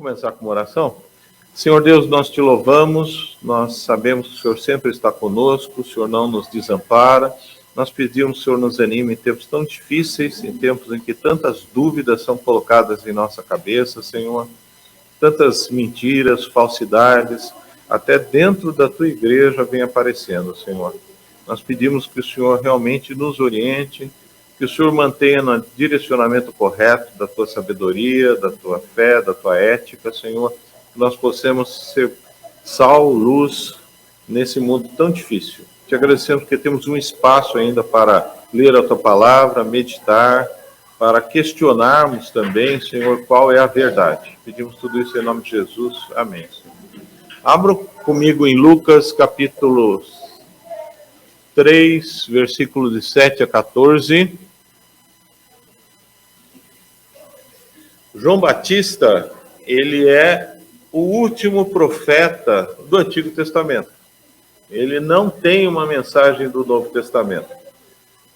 começar com uma oração? Senhor Deus, nós te louvamos, nós sabemos que o Senhor sempre está conosco, o Senhor não nos desampara. Nós pedimos que o Senhor nos anime em tempos tão difíceis, em tempos em que tantas dúvidas são colocadas em nossa cabeça, Senhor. Tantas mentiras, falsidades, até dentro da tua igreja vem aparecendo, Senhor. Nós pedimos que o Senhor realmente nos oriente, que o Senhor mantenha no direcionamento correto da tua sabedoria, da tua fé, da tua ética, Senhor. Que nós possamos ser sal, luz, nesse mundo tão difícil. Te agradecemos porque temos um espaço ainda para ler a tua palavra, meditar, para questionarmos também, Senhor, qual é a verdade. Pedimos tudo isso em nome de Jesus. Amém. Abra comigo em Lucas, capítulo 3, versículos de 7 a 14. João Batista, ele é o último profeta do Antigo Testamento. Ele não tem uma mensagem do Novo Testamento.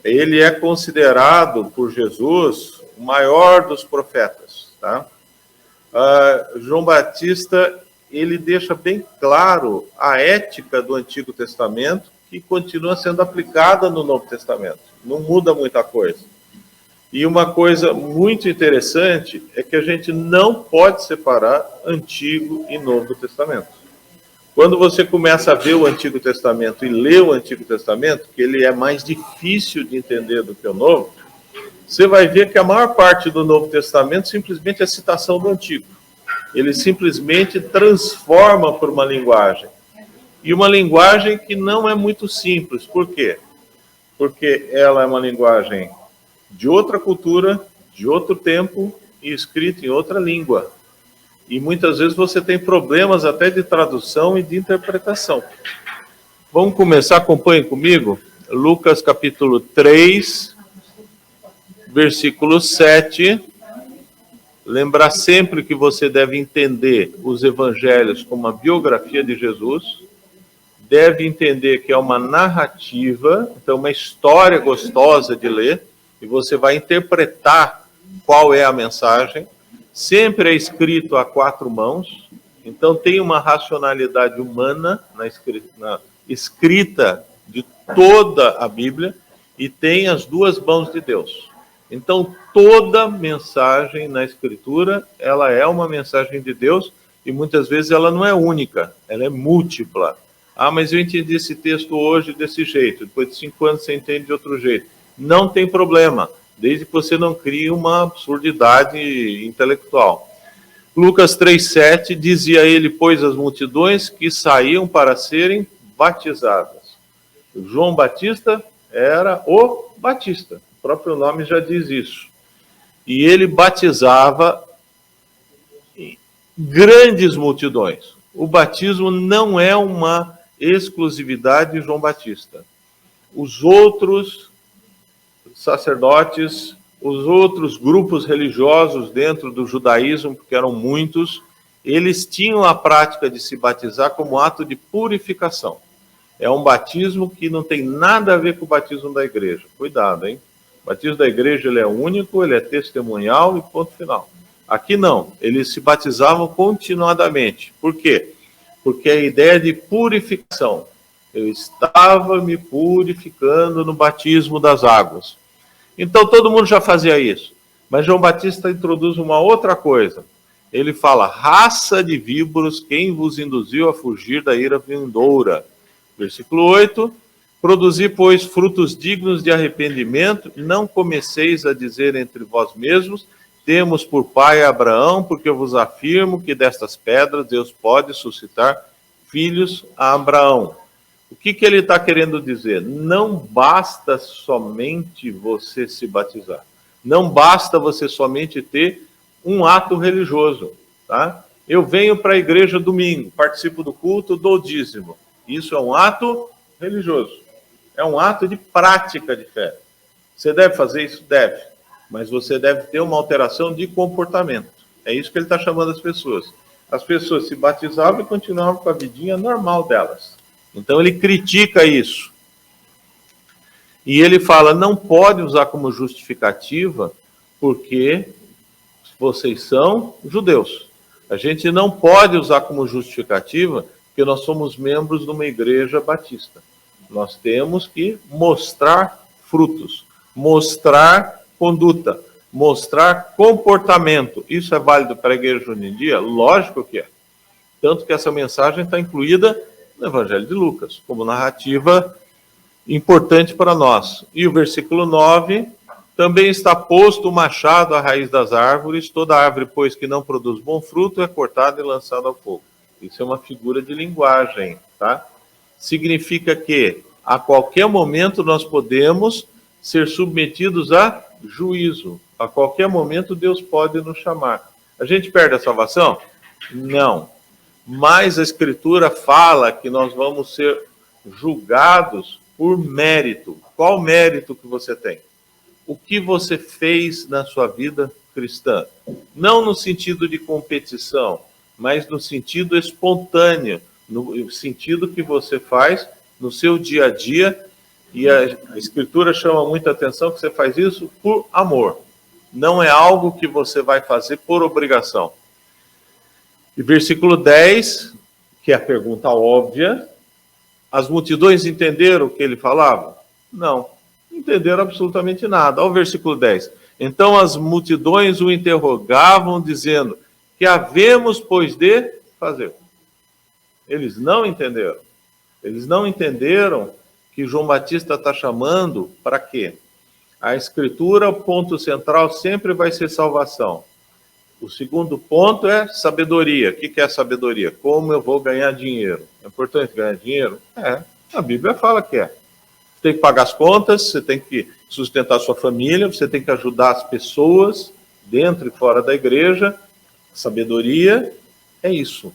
Ele é considerado por Jesus o maior dos profetas, tá? João Batista, ele deixa bem claro a ética do Antigo Testamento, que continua sendo aplicada no Novo Testamento. Não muda muita coisa. E uma coisa muito interessante é que a gente não pode separar Antigo e Novo Testamento. Quando você começa a ver o Antigo Testamento e ler o Antigo Testamento, que ele é mais difícil de entender do que o Novo, você vai ver que a maior parte do Novo Testamento simplesmente é citação do Antigo. Ele simplesmente transforma por uma linguagem. E uma linguagem que não é muito simples. Por quê? Porque ela é uma linguagem de outra cultura, de outro tempo e escrita em outra língua. E muitas vezes você tem problemas até de tradução e de interpretação. Vamos começar, acompanhem comigo. Lucas capítulo 3, versículo 7. Lembrar sempre que você deve entender os evangelhos como uma biografia de Jesus. Deve entender que é uma narrativa, então uma história gostosa de ler. E você vai interpretar qual é a mensagem. Sempre é escrito a quatro mãos, então tem uma racionalidade humana na escrita de toda a Bíblia e tem as duas mãos de Deus. Então toda mensagem na Escritura, ela é uma mensagem de Deus e muitas vezes ela não é única, ela é múltipla. Ah, mas eu entendi esse texto hoje desse jeito, depois de 5 anos você entende de outro jeito. Não tem problema. Desde que você não crie uma absurdidade intelectual. Lucas 3,7, dizia ele, pois, as multidões que saíam para serem batizadas. João Batista era o Batista, o próprio nome já diz isso. E ele batizava grandes multidões. O batismo não é uma exclusividade de João Batista. Os outros sacerdotes, os outros grupos religiosos dentro do judaísmo, porque eram muitos, eles tinham a prática de se batizar como ato de purificação. É um batismo que não tem nada a ver com o batismo da igreja. Cuidado, hein? O batismo da igreja ele é único, ele é testemunhal e ponto final. Aqui não, eles se batizavam continuadamente. Por quê? Porque a ideia de purificação. Eu estava me purificando no batismo das águas. Então todo mundo já fazia isso. Mas João Batista introduz uma outra coisa. Ele fala, raça de víboros, quem vos induziu a fugir da ira vindoura? Versículo 8, produzi, pois, frutos dignos de arrependimento, não comeceis a dizer entre vós mesmos, temos por pai Abraão, porque eu vos afirmo que destas pedras Deus pode suscitar filhos a Abraão. O que ele está querendo dizer? Não basta somente você se batizar. Não basta você somente ter um ato religioso. Tá? Eu venho para a igreja domingo, participo do culto, dou dízimo. Isso é um ato religioso. É um ato de prática de fé. Você deve fazer isso? Deve. Mas você deve ter uma alteração de comportamento. É isso que ele está chamando as pessoas. As pessoas se batizavam e continuavam com a vidinha normal delas. Então ele critica isso. E ele fala, não pode usar como justificativa porque vocês são judeus. A gente não pode usar como justificativa que nós somos membros de uma igreja batista. Nós temos que mostrar frutos, mostrar conduta, mostrar comportamento. Isso é válido para a igreja hoje em dia? Lógico que é. Tanto que essa mensagem está incluída no Evangelho de Lucas, como narrativa importante para nós. E o versículo 9, também está posto o machado à raiz das árvores, toda árvore, pois, que não produz bom fruto, é cortada e lançada ao fogo. Isso é uma figura de linguagem, tá? Significa que a qualquer momento nós podemos ser submetidos a juízo. A qualquer momento Deus pode nos chamar. A gente perde a salvação? Não. Mas a Escritura fala que nós vamos ser julgados por mérito. Qual mérito que você tem? O que você fez na sua vida cristã? Não no sentido de competição, mas no sentido espontâneo, no sentido que você faz no seu dia a dia. E a Escritura chama muita atenção que você faz isso por amor. Não é algo que você vai fazer por obrigação. E versículo 10, que é a pergunta óbvia, as multidões entenderam o que ele falava? Não, entenderam absolutamente nada. Olha o versículo 10. Então as multidões o interrogavam, dizendo, que havemos, pois, de fazer? Eles não entenderam. Eles não entenderam que João Batista está chamando para quê? A Escritura, o ponto central sempre vai ser salvação. O segundo ponto é sabedoria. O que é sabedoria? Como eu vou ganhar dinheiro? É importante ganhar dinheiro? É, a Bíblia fala que é. Você tem que pagar as contas, você tem que sustentar a sua família, você tem que ajudar as pessoas dentro e fora da igreja. Sabedoria é isso.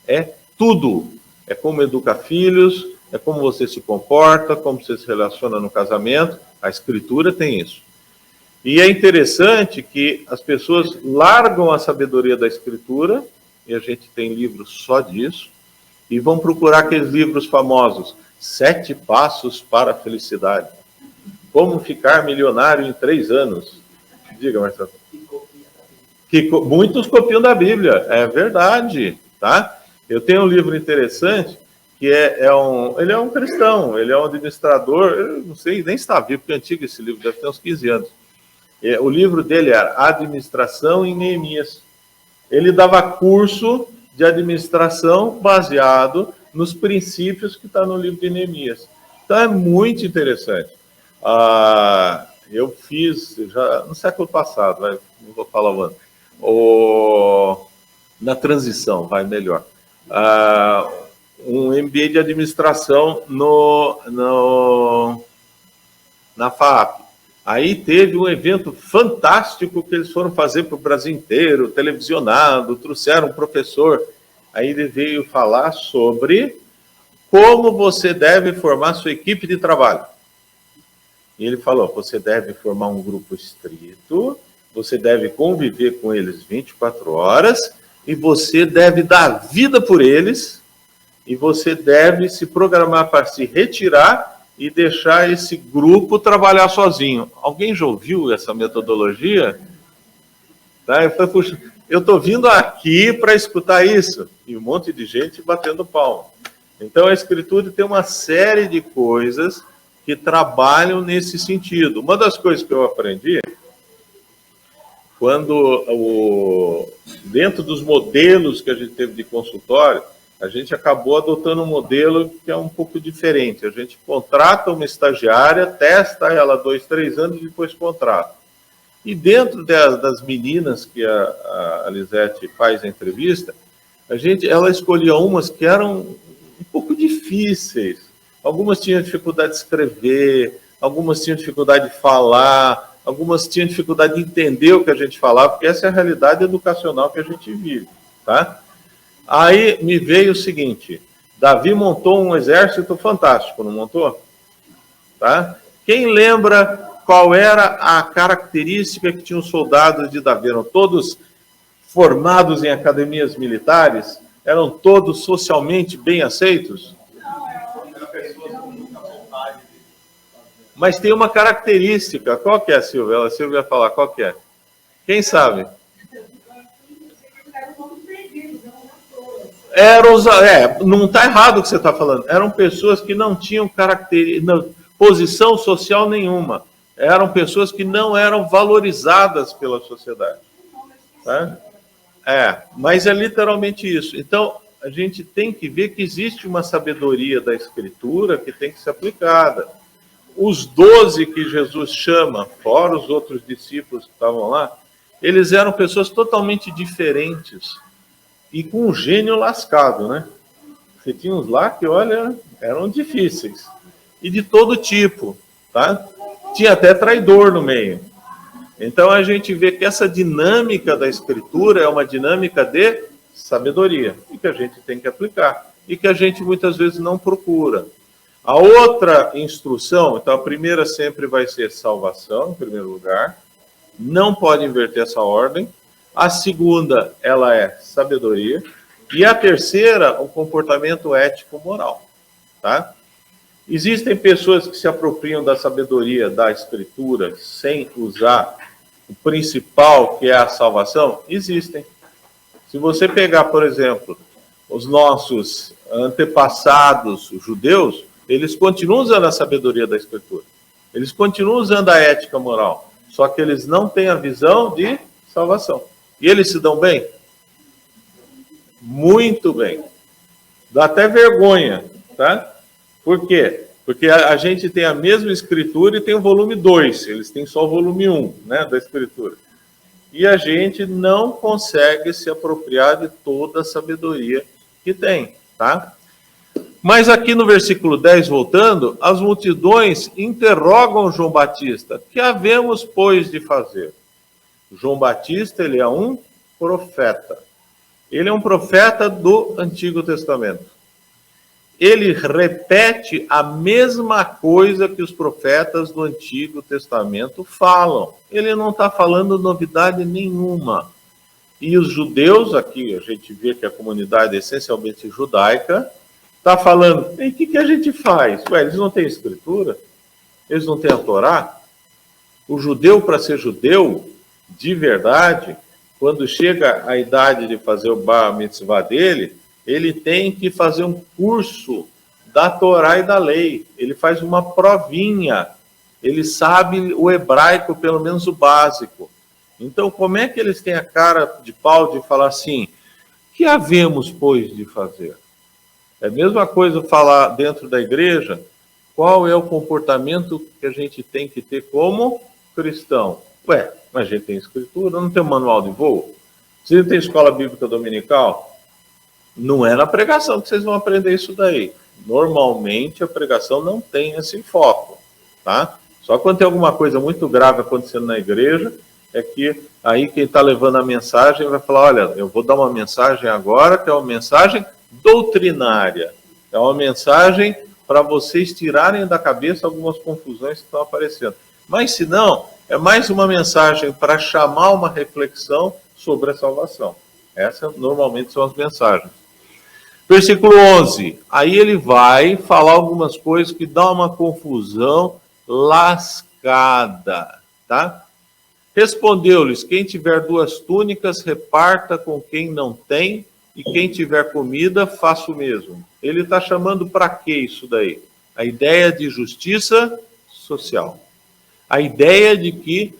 É tudo. É como educar filhos, é como você se comporta, como você se relaciona no casamento. A Escritura tem isso. E é interessante que as pessoas largam a sabedoria da Escritura, e a gente tem livros só disso, e vão procurar aqueles livros famosos, 7 Passos para a Felicidade. Como ficar milionário em 3 anos. Diga, Marcelo. Muitos copiam da Bíblia, é verdade, tá? Eu tenho um livro interessante, que ele é um cristão, ele é um administrador, eu não sei, nem está vivo, porque é antigo esse livro, deve ter uns 15 anos. O livro dele era Administração em Neemias. Ele dava curso de administração baseado nos princípios que está no livro de Neemias. Então é muito interessante. Eu fiz, já no século passado, não vou falar o ano, na transição, vai melhor, um MBA de administração na FAAP. Aí teve um evento fantástico que eles foram fazer para o Brasil inteiro, televisionado, trouxeram um professor. Aí ele veio falar sobre como você deve formar sua equipe de trabalho. E ele falou, você deve formar um grupo estrito, você deve conviver com eles 24 horas, e você deve dar vida por eles, e você deve se programar para se retirar e deixar esse grupo trabalhar sozinho. Alguém já ouviu essa metodologia? Tá? Eu falei, puxa, eu estou vindo aqui para escutar isso. E um monte de gente batendo palma. Então a Escritura tem uma série de coisas que trabalham nesse sentido. Uma das coisas que eu aprendi, dentro dos modelos que a gente teve de consultório, a gente acabou adotando um modelo que é um pouco diferente. A gente contrata uma estagiária, testa ela 2, 3 anos e depois contrata. E dentro das meninas que a Lisete faz a entrevista, ela escolhia umas que eram um pouco difíceis. Algumas tinham dificuldade de escrever, algumas tinham dificuldade de falar, algumas tinham dificuldade de entender o que a gente falava, porque essa é a realidade educacional que a gente vive, tá? Aí me veio o seguinte, Davi montou um exército fantástico, não montou? Tá? Quem lembra qual era a característica que tinham os soldados de Davi? Eram todos formados em academias militares? Eram todos socialmente bem aceitos? Mas tem uma característica, qual que é, Silvia? A Silvia vai falar, qual que é? Quem sabe? Não está errado o que você está falando. Eram pessoas que não tinham posição social nenhuma. Eram pessoas que não eram valorizadas pela sociedade. Tá? Mas é literalmente isso. Então, a gente tem que ver que existe uma sabedoria da Escritura que tem que ser aplicada. Os 12 que Jesus chama, fora os outros discípulos que estavam lá, eles eram pessoas totalmente diferentes e com um gênio lascado, né? Você tinha uns lá que, olha, eram difíceis. E de todo tipo, tá? Tinha até traidor no meio. Então a gente vê que essa dinâmica da Escritura é uma dinâmica de sabedoria e que a gente tem que aplicar e que a gente muitas vezes não procura. A outra instrução, então a primeira sempre vai ser salvação, em primeiro lugar, não pode inverter essa ordem. A segunda, ela é sabedoria. E a terceira, o comportamento ético-moral, tá? Existem pessoas que se apropriam da sabedoria da Escritura sem usar o principal, que é a salvação? Existem. Se você pegar, por exemplo, os nossos antepassados judeus, eles continuam usando a sabedoria da Escritura. Eles continuam usando a ética moral. Só que eles não têm a visão de salvação. E eles se dão bem? Muito bem. Dá até vergonha, tá? Por quê? Porque a gente tem a mesma Escritura e tem o volume 2. Eles têm só o volume 1, né, da Escritura. E a gente não consegue se apropriar de toda a sabedoria que tem, tá? Mas aqui no versículo 10, voltando, as multidões interrogam João Batista: que havemos, pois, de fazer? João Batista, ele é um profeta. Ele é um profeta do Antigo Testamento. Ele repete a mesma coisa que os profetas do Antigo Testamento falam. Ele não está falando novidade nenhuma. E os judeus, aqui a gente vê que a comunidade é essencialmente judaica, está falando: e o que a gente faz? Ué, eles não têm Escritura? Eles não têm a Torá? O judeu, para ser judeu, de verdade, quando chega a idade de fazer o bar mitzvah dele, ele tem que fazer um curso da Torá e da lei. Ele faz uma provinha. Ele sabe o hebraico, pelo menos o básico. Então, como é que eles têm a cara de pau de falar assim: que havemos, pois, de fazer? É a mesma coisa falar dentro da igreja: qual é o comportamento que a gente tem que ter como cristão? Ué, mas a gente tem Escritura, não tem manual de voo? Você não tem escola bíblica dominical? Não é na pregação que vocês vão aprender isso daí. Normalmente a pregação não tem esse foco, tá? Só quando tem alguma coisa muito grave acontecendo na igreja, é que aí quem está levando a mensagem vai falar: olha, eu vou dar uma mensagem agora, que é uma mensagem doutrinária. É uma mensagem para vocês tirarem da cabeça algumas confusões que estão aparecendo. Mas se não, é mais uma mensagem para chamar uma reflexão sobre a salvação. Essas normalmente são as mensagens. Versículo 11. Aí ele vai falar algumas coisas que dão uma confusão lascada, tá? Respondeu-lhes: quem tiver 2 túnicas, reparta com quem não tem, e quem tiver comida, faça o mesmo. Ele está chamando para quê isso daí? A ideia de justiça social. A ideia de que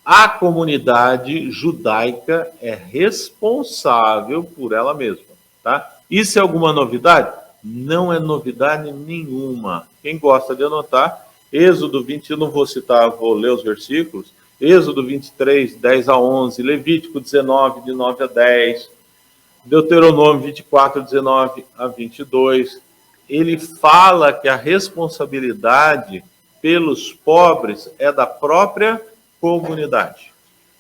a comunidade judaica é responsável por ela mesma, tá? Isso é alguma novidade? Não é novidade nenhuma. Quem gosta de anotar, Êxodo 20, eu não vou citar, vou ler os versículos. Êxodo 23, 10 a 11, Levítico 19, de 9 a 10, Deuteronômio 24, 19 a 22. Ele fala que a responsabilidade pelos pobres é da própria comunidade,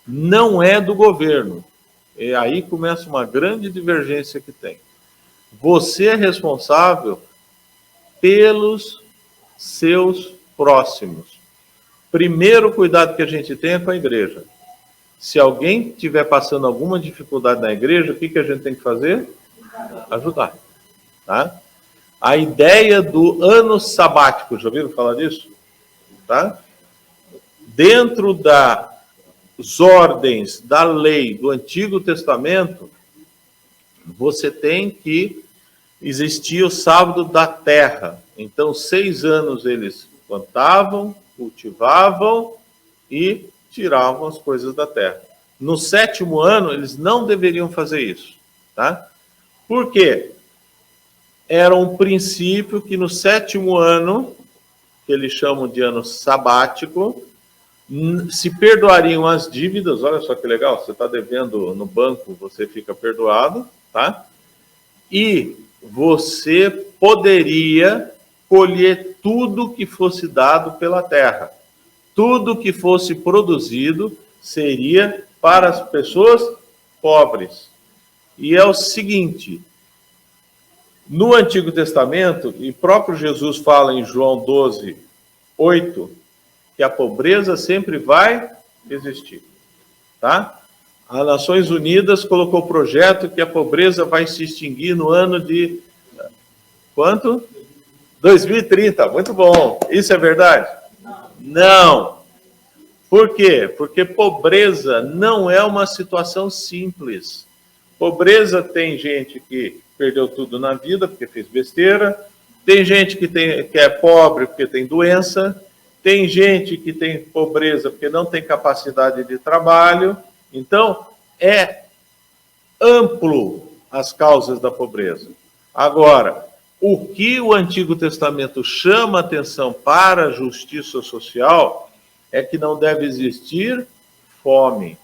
não é do governo. E aí começa uma grande divergência que tem. Você é responsável pelos seus próximos. Primeiro cuidado que a gente tem é com a igreja. Se alguém estiver passando alguma dificuldade na igreja, o que a gente tem que fazer? Ajudar. Tá? A ideia do ano sabático, já ouviram falar disso? Tá? Dentro das ordens da lei do Antigo Testamento, você tem que existir o sábado da terra. Então, 6 anos eles plantavam, cultivavam e tiravam as coisas da terra. No 7º ano, eles não deveriam fazer isso, tá? Por quê? Era um princípio que no 7º ano, que eles chamam de ano sabático, se perdoariam as dívidas. Olha só que legal, você está devendo no banco, você fica perdoado, tá? E você poderia colher tudo que fosse dado pela terra. Tudo que fosse produzido seria para as pessoas pobres. E é o seguinte, no Antigo Testamento, e próprio Jesus fala em João 12:8, que a pobreza sempre vai existir, tá? As Nações Unidas colocou o projeto que a pobreza vai se extinguir no ano de... quanto? 2030, muito bom. Isso é verdade? Não. Por quê? Porque pobreza não é uma situação simples. Pobreza tem gente que perdeu tudo na vida porque fez besteira, tem gente que é pobre porque tem doença, tem gente que tem pobreza porque não tem capacidade de trabalho. Então, é amplo as causas da pobreza. Agora, o que o Antigo Testamento chama atenção para a justiça social é que não deve existir fome.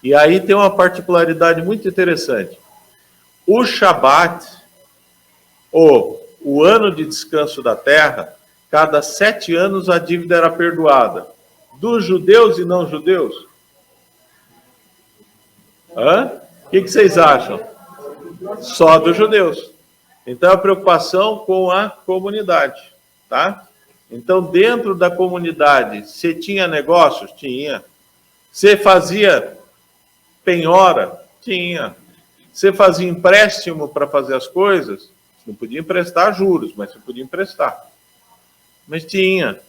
E aí tem uma particularidade muito interessante. O Shabat, ou o ano de descanso da terra, cada 7 anos a dívida era perdoada. Dos judeus e não judeus? O que vocês acham? Só dos judeus. Então, a preocupação com a comunidade, tá? Então, dentro da comunidade, você tinha negócios? Tinha. Você fazia penhora? Tinha. Você fazia empréstimo para fazer as coisas? Você não podia emprestar juros, mas você podia emprestar. Mas tinha.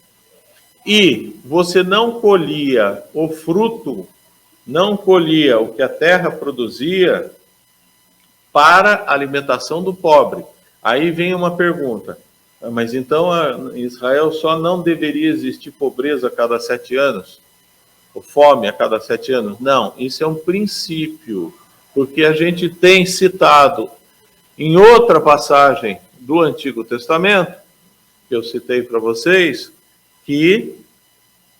E você não colhia o fruto, não colhia o que a terra produzia para a alimentação do pobre. Aí vem uma pergunta, mas então em Israel só não deveria existir pobreza a cada 7 anos? Ou fome a cada 7 anos? Não, isso é um princípio, porque a gente tem citado em outra passagem do Antigo Testamento, que eu citei para vocês, que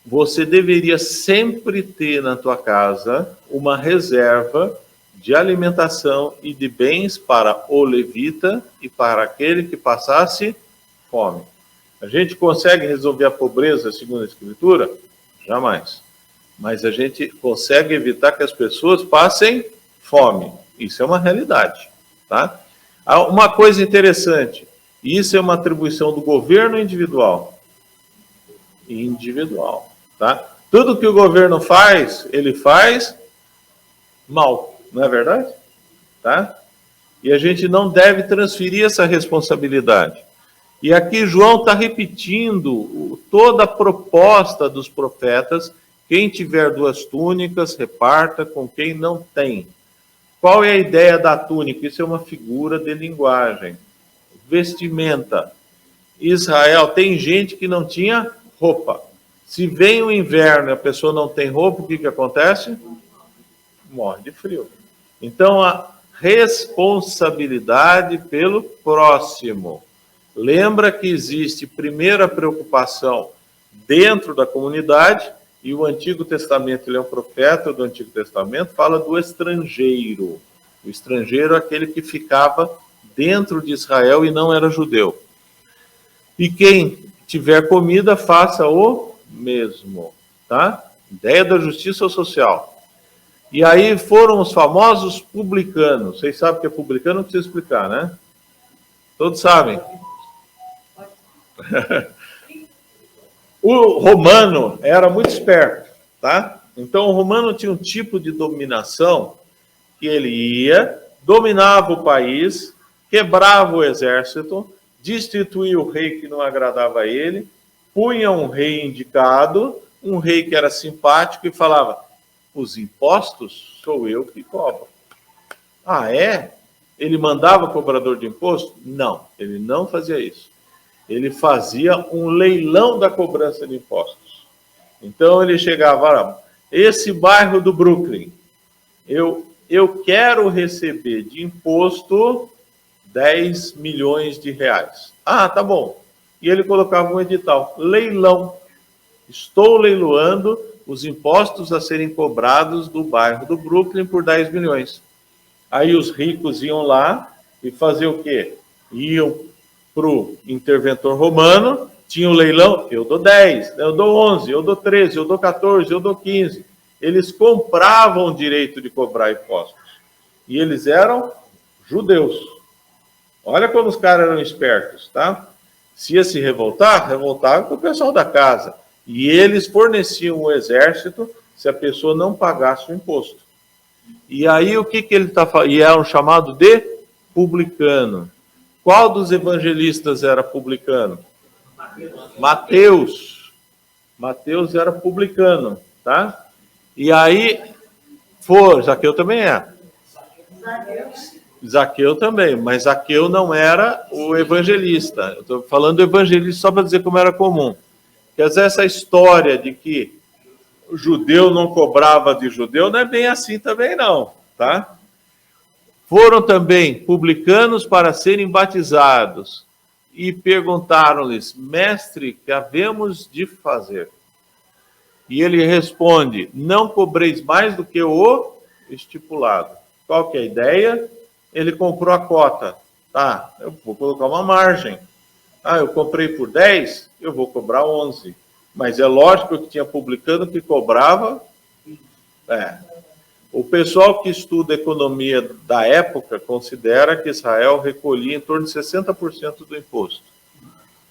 você deveria sempre ter na tua casa uma reserva de alimentação e de bens para o levita e para aquele que passasse fome. A gente consegue resolver a pobreza segundo a Escritura? Jamais. Mas a gente consegue evitar que as pessoas passem fome. Isso é uma realidade, tá? Uma coisa interessante, isso é uma atribuição do governo individual. Individual, tá? Tudo que o governo faz, ele faz mal, não é verdade? Tá? E a gente não deve transferir essa responsabilidade. E aqui João está repetindo toda a proposta dos profetas: quem tiver 2 túnicas, reparta com quem não tem. Qual é a ideia da túnica? Isso é uma figura de linguagem. Vestimenta. Israel, tem gente que não tinha roupa. Se vem o inverno e a pessoa não tem roupa, o que acontece? Morre de frio. Então, a responsabilidade pelo próximo. Lembra que existe primeira preocupação dentro da comunidade, e o Antigo Testamento, ele é um profeta do Antigo Testamento, fala do estrangeiro. O estrangeiro é aquele que ficava dentro de Israel e não era judeu. E quem tiver comida, faça o mesmo, tá? Ideia da justiça social. E aí foram os famosos publicanos. Vocês sabem o que é publicano? Não precisa explicar, né? Todos sabem. O romano era muito esperto, tá? Então o romano tinha um tipo de dominação que ele ia, dominava o país, quebrava o exército, destituía o rei que não agradava a ele, punha um rei indicado, um rei que era simpático e falava: os impostos sou eu que cobro. Ah, é? Ele mandava cobrador de imposto? Não, ele não fazia isso. Ele fazia um leilão da cobrança de impostos. Então ele chegava, olha, esse bairro do Brooklyn, eu quero receber de imposto 10 milhões de reais. Ah, tá bom. E ele colocava um edital, leilão. Estou leiloando os impostos a serem cobrados do bairro do Brooklyn por 10 milhões. Aí os ricos iam lá e faziam o quê? Iam para o interventor romano, tinha o leilão, eu dou 10, eu dou 11, eu dou 13, eu dou 14, eu dou 15. Eles compravam o direito de cobrar impostos. E eles eram judeus. Olha como os caras eram espertos, tá? Se ia se revoltar, revoltava com o pessoal da casa. E eles forneciam o exército se a pessoa não pagasse o imposto. E aí o que ele está falando? E é um chamado de publicano. Qual dos evangelistas era publicano? Mateus. Mateus era publicano, tá? E aí, Zaqueu também é. Zaqueu também, mas Zaqueu não era o evangelista. Eu estou falando do evangelista só para dizer como era comum. Quer dizer, essa história de que o judeu não cobrava de judeu não é bem assim também não, tá? Foram também publicanos para serem batizados e perguntaram-lhes, mestre, que havemos de fazer? E ele responde, não cobreis mais do que o estipulado. Qual que é a ideia? Ele comprou a cota. Tá, eu vou colocar uma margem. Ah, eu comprei por 10, eu vou cobrar 11. Mas é lógico que tinha publicano que cobrava. O pessoal que estuda economia da época considera que Israel recolhia em torno de 60% do imposto.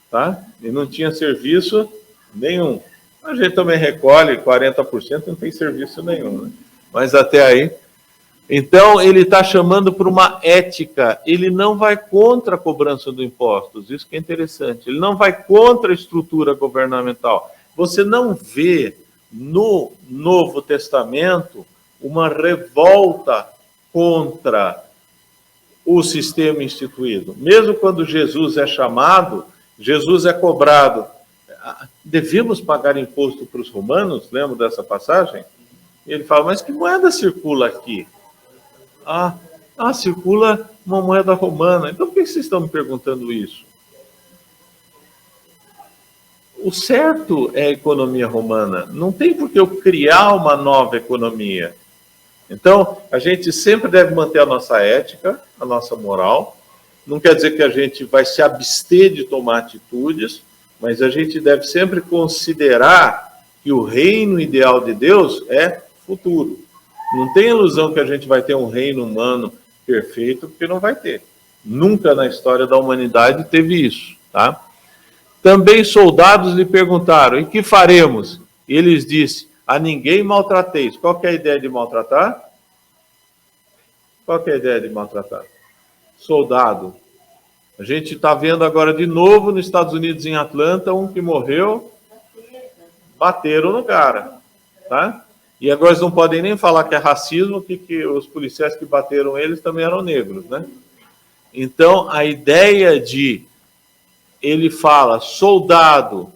Tá? E não tinha serviço nenhum. A gente também recolhe 40% e não tem serviço nenhum. Né? Mas até aí... Então, ele está chamando para uma ética. Ele não vai contra a cobrança dos impostos. Isso que é interessante. Ele não vai contra a estrutura governamental. Você não vê no Novo Testamento uma revolta contra o sistema instituído. Mesmo quando Jesus é chamado, Jesus é cobrado. Devemos pagar imposto para os romanos? Lembra dessa passagem? Ele fala, mas que moeda circula aqui? Circula uma moeda romana. Então, por que vocês estão me perguntando isso? O certo é a economia romana. Não tem por que eu criar uma nova economia. Então, a gente sempre deve manter a nossa ética, a nossa moral. Não quer dizer que a gente vai se abster de tomar atitudes, mas a gente deve sempre considerar que o reino ideal de Deus é futuro. Não tem ilusão que a gente vai ter um reino humano perfeito, porque não vai ter. Nunca na história da humanidade teve isso, tá? Também soldados lhe perguntaram, e que faremos? E eles disse, a ninguém maltrateis. Qual que é a ideia de maltratar? Qual que é a ideia de maltratar? Soldado. A gente está vendo agora de novo nos Estados Unidos, em Atlanta, um que morreu, bateram no cara, tá? E agora eles não podem nem falar que é racismo, que os policiais que bateram eles também eram negros, né? Então, a ideia de... Ele fala, soldados,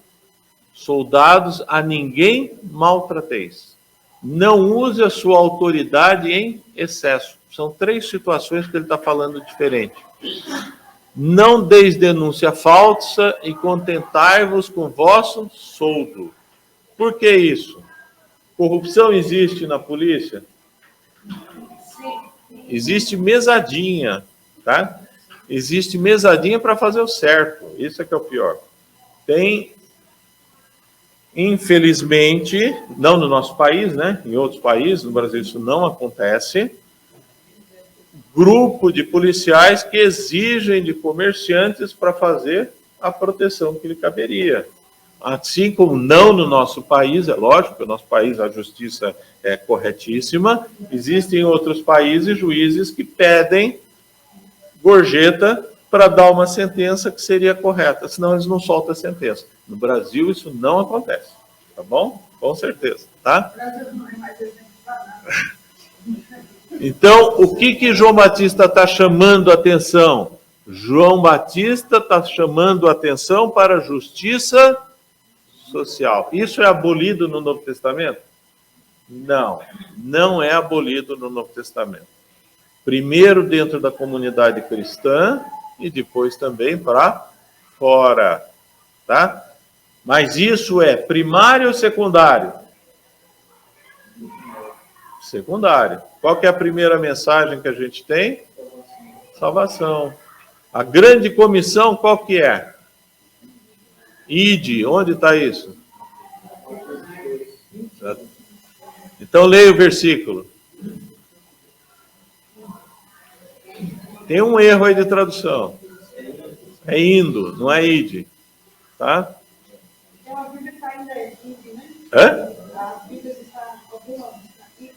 a ninguém maltrateis. Não use a sua autoridade em excesso. São 3 situações que ele está falando diferente. Não deis denúncia falsa e contentai-vos com vosso soldo. Por que isso? Corrupção existe na polícia? Existe mesadinha, tá? Existe mesadinha para fazer o certo. Isso é que é o pior. Tem, infelizmente, não no nosso país, né? Em outros países, no Brasil isso não acontece, grupo de policiais que exigem de comerciantes para fazer a proteção que lhe caberia. Assim como não no nosso país, é lógico que no nosso país a justiça é corretíssima, existem outros países juízes que pedem gorjeta para dar uma sentença que seria correta, senão eles não soltam a sentença. No Brasil isso não acontece, tá bom? Com certeza, tá? Então, o que João Batista está chamando a atenção? João Batista está chamando a atenção para a justiça social. Isso é abolido no Novo Testamento? Não, não é abolido no Novo Testamento. Primeiro dentro da comunidade cristã e depois também para fora, tá? Mas isso é primário ou secundário? Secundário. Qual que é a primeira mensagem que a gente tem? Salvação. A grande comissão qual que é? Ide. Onde está isso? Então leia o versículo. Tem um erro aí de tradução. É indo, não é ide. Tá? Então a Bíblia está ainda ide, né? Hã? A Bíblia está alguma ide,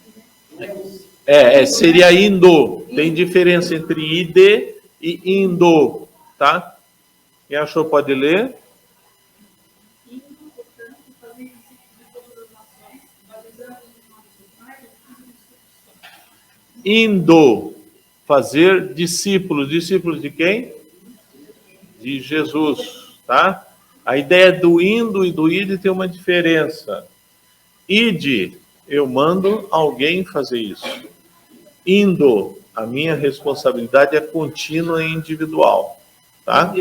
né? Seria indo. Tem diferença entre ide e indo, tá? Quem achou pode ler. Indo, portanto, fazer discípulos de todas as nações, batizando-os em nome do Pai, do Filho e do Espírito Santo. Indo fazer discípulos. Discípulos de quem? De Jesus, tá? A ideia do indo e do ide tem uma diferença. Ide, eu mando alguém fazer isso. Indo, a minha responsabilidade é contínua e individual, tá?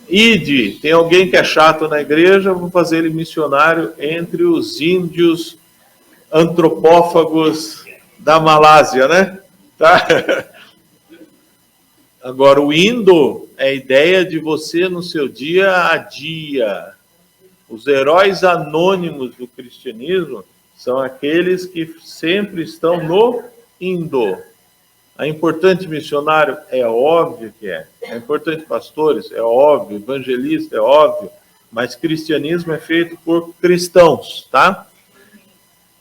Ide, tem alguém que é chato na igreja, vou fazer ele missionário entre os índios antropófagos da Malásia, né? Tá? Agora, o indo é a ideia de você no seu dia a dia. Os heróis anônimos do cristianismo são aqueles que sempre estão no indo. É importante missionário? É óbvio que é. É importante pastores? É óbvio. Evangelista? É óbvio. Mas cristianismo é feito por cristãos, tá?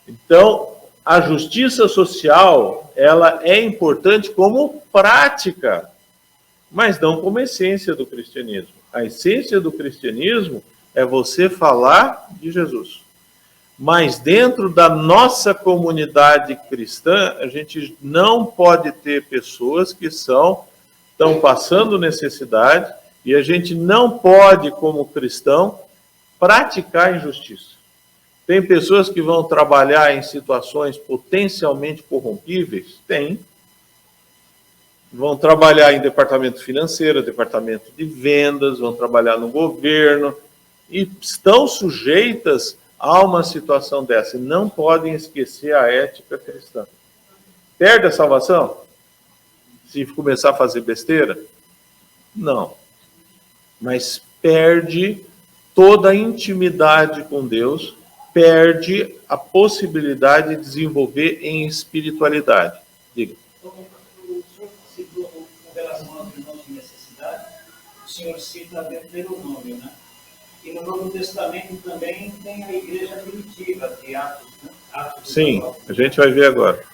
Então, a justiça social, ela é importante como prática, mas não como essência do cristianismo. A essência do cristianismo é você falar de Jesus. Mas dentro da nossa comunidade cristã, a gente não pode ter pessoas que estão passando necessidade e a gente não pode, como cristão, praticar injustiça. Tem pessoas que vão trabalhar em situações potencialmente corrompíveis? Tem. Vão trabalhar em departamento financeiro, departamento de vendas, vão trabalhar no governo e estão sujeitas a uma situação dessa. E não podem esquecer a ética cristã. Perde a salvação? Se começar a fazer besteira? Não. Mas perde toda a intimidade com Deus, perde a possibilidade de desenvolver em espiritualidade. Diga. O senhor citou com relação aos irmãos de necessidade, o senhor cita Deuteronômio, né? E no Novo Testamento também tem a igreja primitiva de Atos, né? Sim, a gente vai ver agora.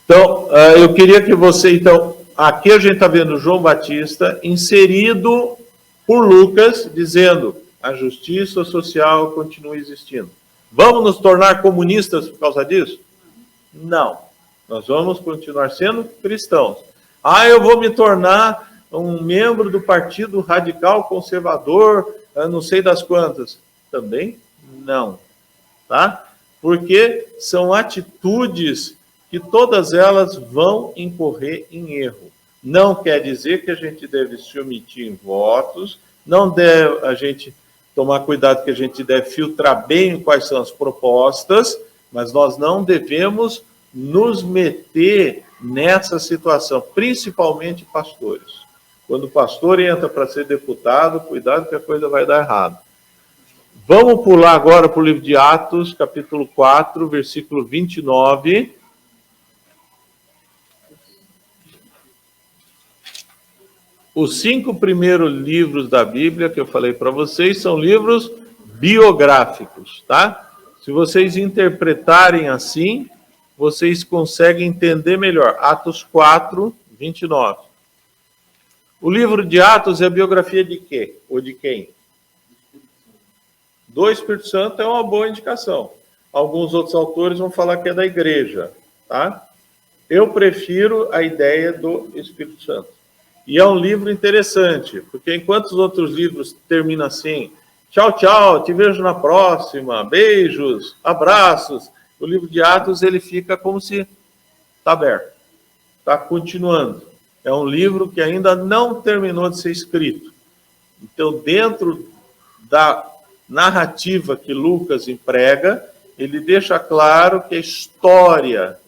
Então, eu queria que você, aqui a gente está vendo João Batista inserido por Lucas, dizendo a justiça social continua existindo. Vamos nos tornar comunistas por causa disso? Não. Nós vamos continuar sendo cristãos. Eu vou me tornar um membro do Partido Radical Conservador, não sei das quantas. Também não. Tá? Porque são atitudes que todas elas vão incorrer em erro. Não quer dizer que a gente deve se omitir em votos, não deve a gente tomar cuidado que a gente deve filtrar bem quais são as propostas, mas nós não devemos nos meter nessa situação, principalmente pastores. Quando o pastor entra para ser deputado, cuidado que a coisa vai dar errado. Vamos pular agora para o livro de Atos, capítulo 4, versículo 29. Os 5 primeiros livros da Bíblia que eu falei para vocês são livros biográficos, tá? Se vocês interpretarem assim, vocês conseguem entender melhor. Atos 4, 29. O livro de Atos é a biografia de quê? Ou de quem? Do Espírito Santo é uma boa indicação. alguns outros autores vão falar que é da igreja, tá? Eu prefiro a ideia do Espírito Santo. E é um livro interessante, porque enquanto os outros livros terminam assim, tchau, tchau, te vejo na próxima, beijos, abraços, o livro de Atos, ele fica como se está aberto, está continuando. É um livro que ainda não terminou de ser escrito. Então, dentro da narrativa que Lucas emprega, ele deixa claro que a história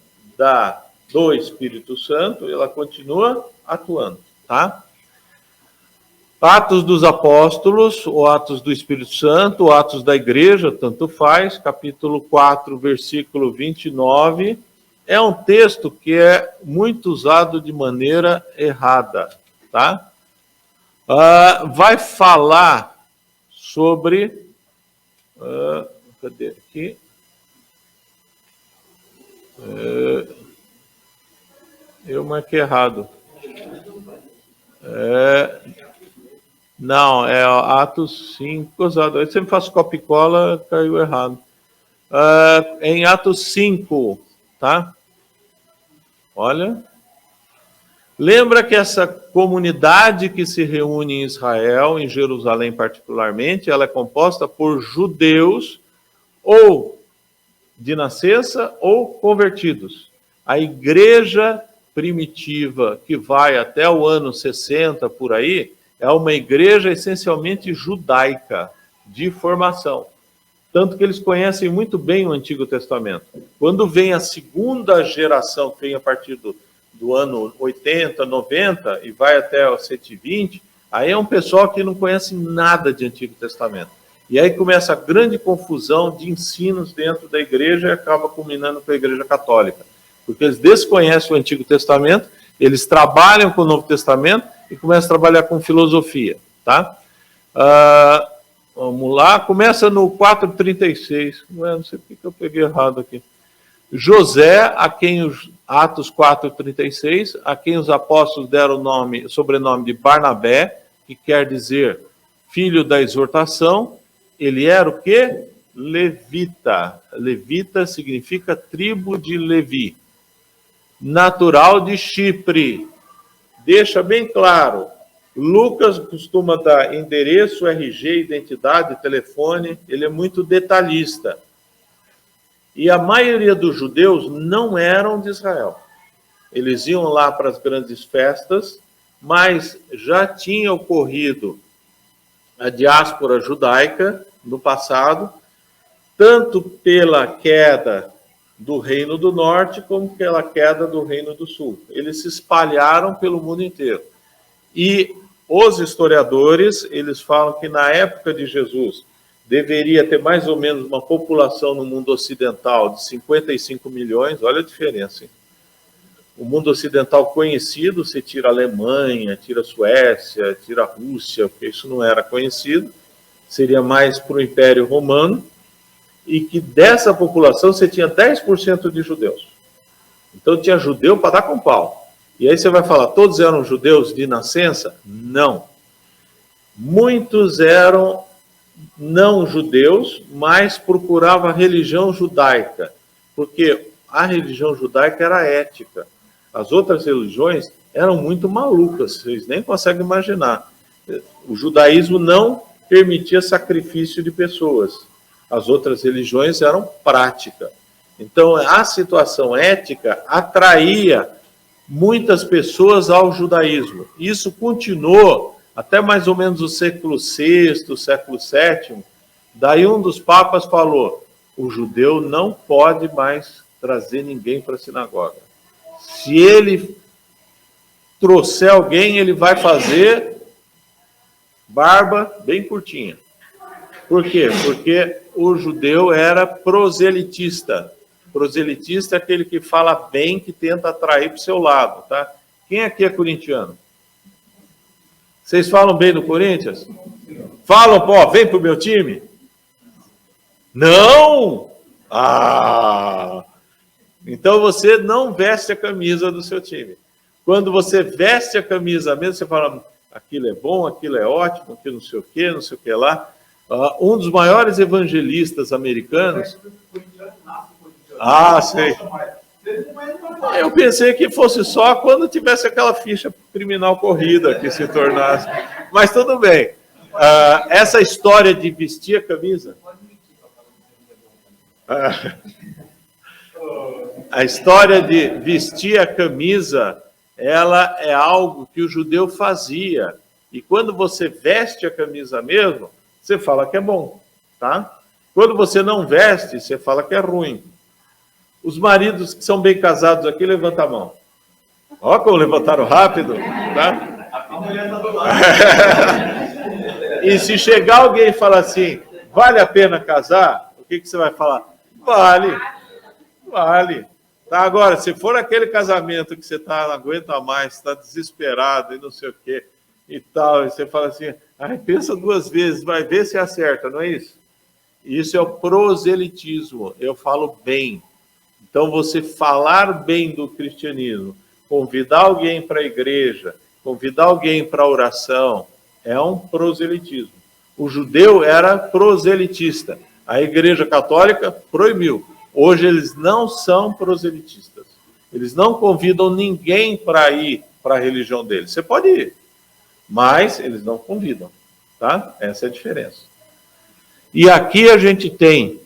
do Espírito Santo, ela continua atuando, tá? Atos dos Apóstolos, ou Atos do Espírito Santo, ou Atos da Igreja, tanto faz, capítulo 4, versículo 29, é um texto que é muito usado de maneira errada, tá? Vai falar sobre... cadê aqui? Eu marquei errado. Não, é Atos 5. Eu sempre faço copia e cola, caiu errado. Em Atos 5, tá? Olha. Lembra que essa comunidade que se reúne em Israel, em Jerusalém particularmente, ela é composta por judeus ou de nascença ou convertidos. A igreja primitiva, que vai até o ano 60, por aí, é uma igreja essencialmente judaica, de formação. Tanto que eles conhecem muito bem o Antigo Testamento. Quando vem a segunda geração, que vem a partir do ano 80, 90, e vai até o 120, aí é um pessoal que não conhece nada de Antigo Testamento. E aí começa a grande confusão de ensinos dentro da igreja e acaba culminando com a Igreja Católica. Porque eles desconhecem o Antigo Testamento, eles trabalham com o Novo Testamento e começam a trabalhar com filosofia, tá? Vamos lá, começa no 4:36. Não sei porque eu peguei errado aqui. José, a quem Atos 4:36, a quem os apóstolos deram o sobrenome de Barnabé, que quer dizer filho da exortação. Ele era o quê? Levita. Levita significa tribo de Levi. Natural de Chipre. Deixa bem claro. Lucas costuma dar endereço, RG, identidade, telefone. Ele é muito detalhista. E a maioria dos judeus não eram de Israel. Eles iam lá para as grandes festas, mas já tinha ocorrido a diáspora judaica no passado, tanto pela queda do Reino do Norte, como pela queda do Reino do Sul. Eles se espalharam pelo mundo inteiro. E os historiadores, eles falam que na época de Jesus, deveria ter mais ou menos uma população no mundo ocidental de 55 milhões, olha a diferença, hein? O mundo ocidental conhecido, você tira a Alemanha, tira a Suécia, tira a Rússia, porque isso não era conhecido, seria mais para o Império Romano, e que dessa população você tinha 10% de judeus. Então tinha judeu para dar com pau. E aí você vai falar, todos eram judeus de nascença? Não. Muitos eram não judeus, mas procuravam a religião judaica, porque a religião judaica era ética. As outras religiões eram muito malucas, vocês nem conseguem imaginar. O judaísmo não permitia sacrifício de pessoas. As outras religiões eram prática. Então, a situação ética atraía muitas pessoas ao judaísmo. Isso continuou até mais ou menos o século VI, século VII. Daí um dos papas falou, o judeu não pode mais trazer ninguém para a sinagoga. Se ele trouxer alguém, ele vai fazer barba bem curtinha. Por quê? Porque o judeu era proselitista. Proselitista é aquele que fala bem, que tenta atrair para o seu lado, tá? Quem aqui é corintiano? Vocês falam bem do Corinthians? Falam, pô, vem pro meu time? Não! Então você não veste a camisa do seu time. Quando você veste a camisa mesmo, você fala, aquilo é bom, aquilo é ótimo, aquilo não sei o que lá. Um dos maiores evangelistas americanos... Ah, sei. Eu pensei que fosse só quando tivesse aquela ficha criminal corrida que se tornasse. Mas tudo bem. Essa história de vestir a camisa. A história de vestir a camisa, ela é algo que o judeu fazia. E quando você veste a camisa mesmo, você fala que é bom, tá? Quando você não veste, você fala que é ruim. Os maridos que são bem casados aqui, levanta a mão. Ó, como levantaram rápido, tá? A mulher está do lado. E se chegar alguém e falar assim, vale a pena casar? O que você vai falar? Vale. Tá, agora, se for aquele casamento que você não aguenta mais, está desesperado e não sei o quê e tal, e você fala assim, pensa duas vezes, vai ver se acerta, não é isso? Isso é o proselitismo, eu falo bem. Então, você falar bem do cristianismo, convidar alguém para a igreja, convidar alguém para a oração, é um proselitismo. O judeu era proselitista. A igreja católica proibiu. Hoje eles não são proselitistas. Eles não convidam ninguém para ir para a religião deles. Você pode ir, mas eles não convidam, tá? Essa é a diferença. E aqui a gente tem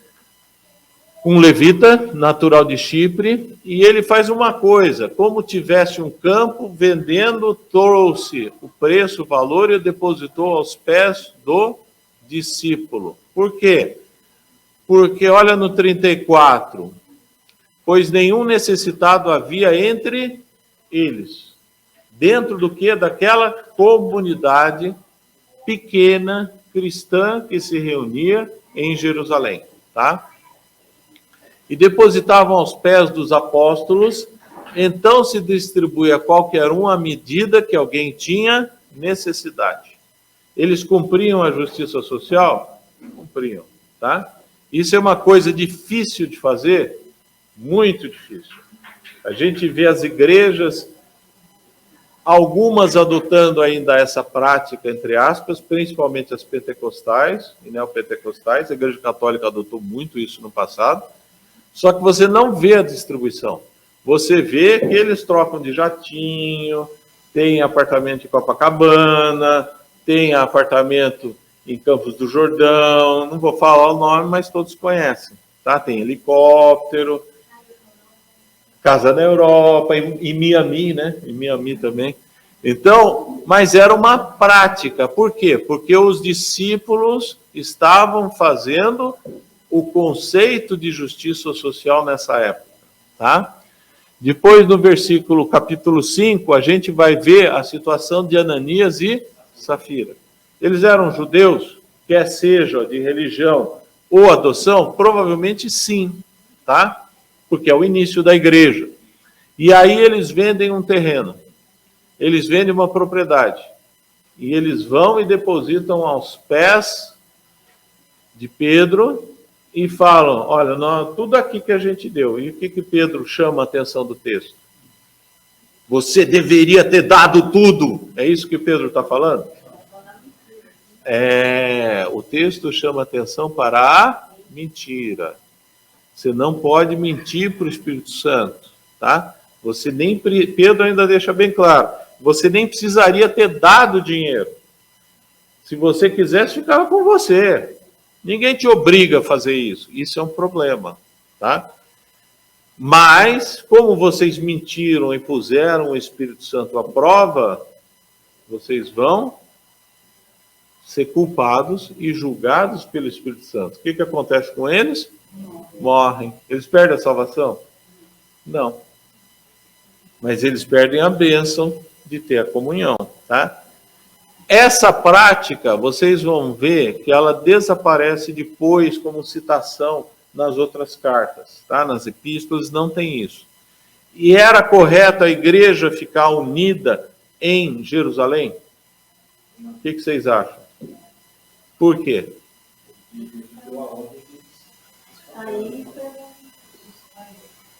um levita, natural de Chipre, e ele faz uma coisa, como tivesse um campo, vendendo, trouxe o preço, o valor e depositou aos pés do discípulo. Por quê? Porque, olha no 34, pois nenhum necessitado havia entre eles. Dentro do que? Daquela comunidade pequena, cristã, que se reunia em Jerusalém, tá? E depositavam aos pés dos apóstolos, então se distribui a qualquer um à medida que alguém tinha necessidade. Eles cumpriam a justiça social? Cumpriam, tá? Isso é uma coisa difícil de fazer? Muito difícil. A gente vê as igrejas, algumas adotando ainda essa prática, entre aspas, principalmente as pentecostais e neopentecostais. A Igreja Católica adotou muito isso no passado. Só que você não vê a distribuição. Você vê que eles trocam de jatinho, tem apartamento em Copacabana, tem apartamento em Campos do Jordão, não vou falar o nome, mas todos conhecem, tá? Tem helicóptero, casa na Europa, em Miami, né? Em Miami também. Então, mas era uma prática. Por quê? Porque os discípulos estavam fazendo o conceito de justiça social nessa época, tá? Depois, no capítulo 5, a gente vai ver a situação de Ananias e Safira. Eles eram judeus, quer seja de religião ou adoção? Provavelmente sim, tá? Porque é o início da igreja. E aí eles vendem um terreno, eles vendem uma propriedade, e eles vão e depositam aos pés de Pedro e falam, olha, tudo aqui que a gente deu. E o que Pedro chama a atenção do texto? Você deveria ter dado tudo. É isso que Pedro está falando? O texto chama atenção para a mentira. Você não pode mentir para o Espírito Santo, tá? Pedro ainda deixa bem claro, você nem precisaria ter dado dinheiro. Se você quisesse, ficava com você. Ninguém te obriga a fazer isso. Isso é um problema, tá? Mas, como vocês mentiram e puseram o Espírito Santo à prova, vocês vão ser culpados e julgados pelo Espírito Santo. O que acontece com eles? Morrem. Eles perdem a salvação? Não. Mas eles perdem a bênção de ter a comunhão, tá? Essa prática, vocês vão ver que ela desaparece depois como citação nas outras cartas, tá? Nas epístolas não tem isso. E era correto a igreja ficar unida em Jerusalém? O que vocês acham? Por quê?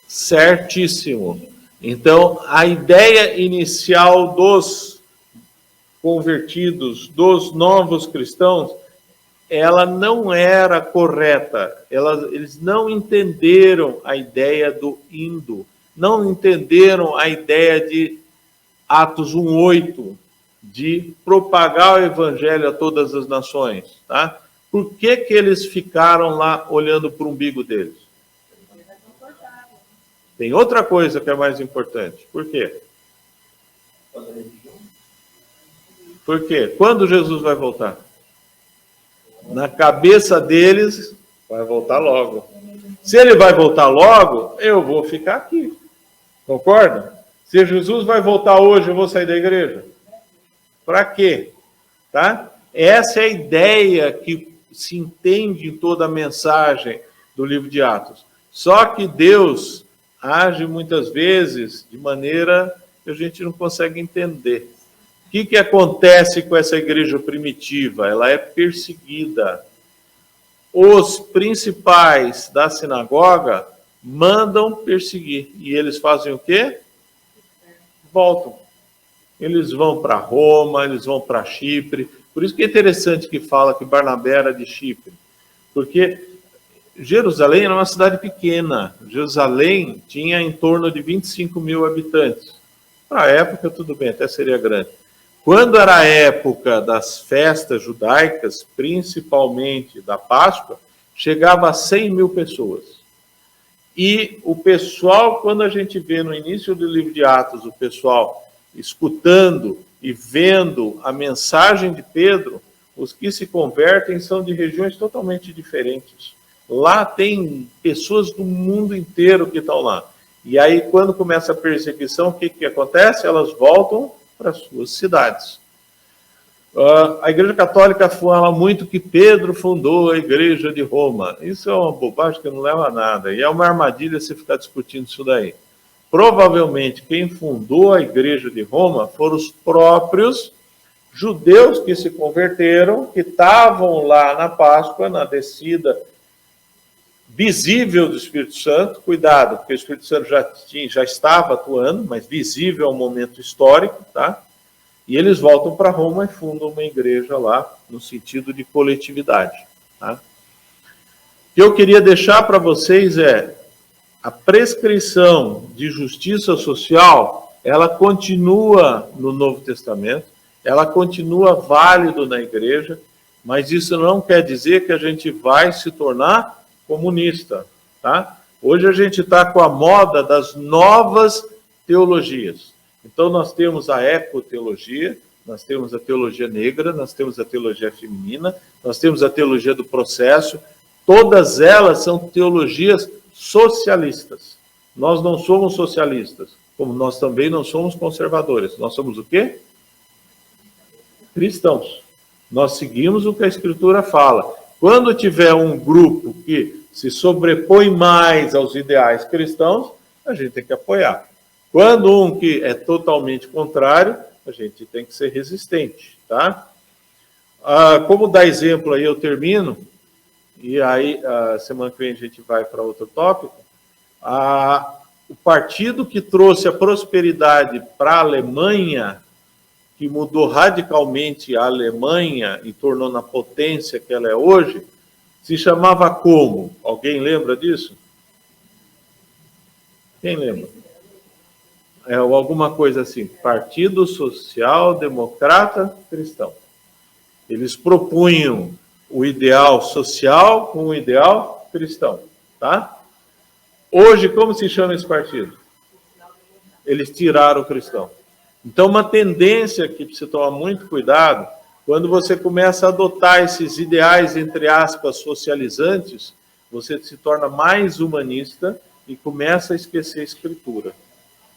Certíssimo. Então, a ideia inicial dos convertidos, dos novos cristãos, ela não era correta. Eles não entenderam a ideia do indo, não entenderam a ideia de Atos 1:8, de propagar o evangelho a todas as nações. Tá? Por que que eles ficaram lá olhando para o umbigo deles? Tem outra coisa que é mais importante. Por quê? Por quê? Quando Jesus vai voltar? Na cabeça deles, vai voltar logo. Se ele vai voltar logo, eu vou ficar aqui. Concorda? Se Jesus vai voltar hoje, eu vou sair da igreja. Para quê? Tá? Essa é a ideia que se entende em toda a mensagem do livro de Atos. Só que Deus age muitas vezes de maneira que a gente não consegue entender. O que acontece com essa igreja primitiva? Ela é perseguida. Os principais da sinagoga mandam perseguir. E eles fazem o quê? Voltam. Eles vão para Roma, eles vão para Chipre. Por isso que é interessante que fala que Barnabé era de Chipre. Porque Jerusalém era uma cidade pequena. Jerusalém tinha em torno de 25 mil habitantes. Para a época, tudo bem, até seria grande. Quando era a época das festas judaicas, principalmente da Páscoa, chegava a 100 mil pessoas. E o pessoal, quando a gente vê no início do livro de Atos, o pessoal escutando e vendo a mensagem de Pedro, os que se convertem são de regiões totalmente diferentes. Lá tem pessoas do mundo inteiro que estão lá. E aí, quando começa a perseguição, o que acontece? Elas voltam para suas cidades. A Igreja Católica fala muito que Pedro fundou a Igreja de Roma. Isso é uma bobagem que não leva a nada. E é uma armadilha você ficar discutindo isso daí. Provavelmente, quem fundou a Igreja de Roma foram os próprios judeus que se converteram, que estavam lá na Páscoa, na descida visível do Espírito Santo. Cuidado, porque o Espírito Santo já estava atuando, mas visível é um momento histórico, tá? E eles voltam para Roma e fundam uma igreja lá, no sentido de coletividade, tá? O que eu queria deixar para vocês é a prescrição de justiça social, ela continua no Novo Testamento, ela continua válido na igreja, mas isso não quer dizer que a gente vai se tornar comunista, tá? Hoje a gente está com a moda das novas teologias. Então nós temos a ecoteologia, nós temos a teologia negra, nós temos a teologia feminina, nós temos a teologia do processo. Todas elas são teologias socialistas. Nós não somos socialistas, como nós também não somos conservadores. Nós somos o quê? Cristãos. Nós seguimos o que a Escritura fala. Quando tiver um grupo que se sobrepõe mais aos ideais cristãos, a gente tem que apoiar. Quando um que é totalmente contrário, a gente tem que ser resistente, tá? Como dar exemplo aí, eu termino, e aí semana que vem a gente vai para outro tópico. O partido que trouxe a prosperidade para a Alemanha, que mudou radicalmente a Alemanha e tornou na potência que ela é hoje, se chamava como? Alguém lembra disso? Quem lembra? Alguma coisa assim, Partido Social Democrata Cristão. Eles propunham o ideal social com o ideal cristão, tá? Hoje, como se chama esse partido? Eles tiraram o cristão. Então, uma tendência que precisa tomar muito cuidado, quando você começa a adotar esses ideais, entre aspas, socializantes, você se torna mais humanista e começa a esquecer a Escritura.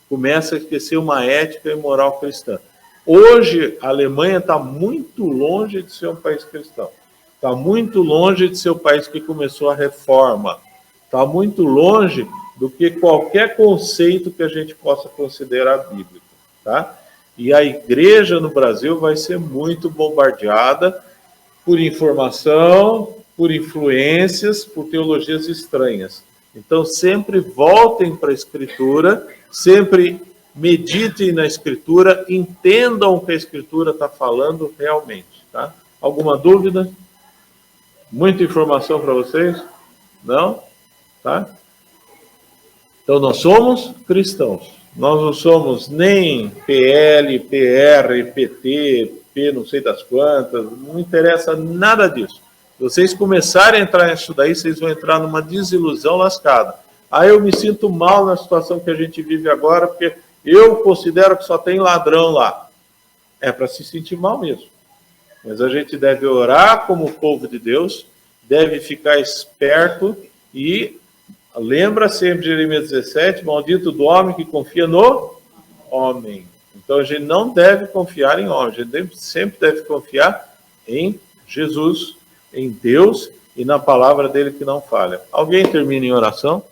Começa a esquecer uma ética e moral cristã. Hoje, a Alemanha está muito longe de ser um país cristão. Está muito longe de ser o país que começou a reforma. Está muito longe do que qualquer conceito que a gente possa considerar bíblico, tá? E a igreja no Brasil vai ser muito bombardeada por informação, por influências, por teologias estranhas. Então, sempre voltem para a Escritura, sempre meditem na Escritura, entendam o que a Escritura está falando realmente, tá? Alguma dúvida? Muita informação para vocês? Não? Tá? Então, nós somos cristãos. Nós não somos nem PL, PR, PT, P não sei das quantas, não interessa nada disso. Se vocês começarem a entrar nisso daí, vocês vão entrar numa desilusão lascada. Aí eu me sinto mal na situação que a gente vive agora, porque eu considero que só tem ladrão lá. É para se sentir mal mesmo. Mas a gente deve orar como povo de Deus, deve ficar esperto e lembra sempre de Jeremias 17, maldito do homem que confia no homem. Então a gente não deve confiar em homem, a gente sempre deve confiar em Jesus, em Deus e na palavra dele que não falha. Alguém termina em oração?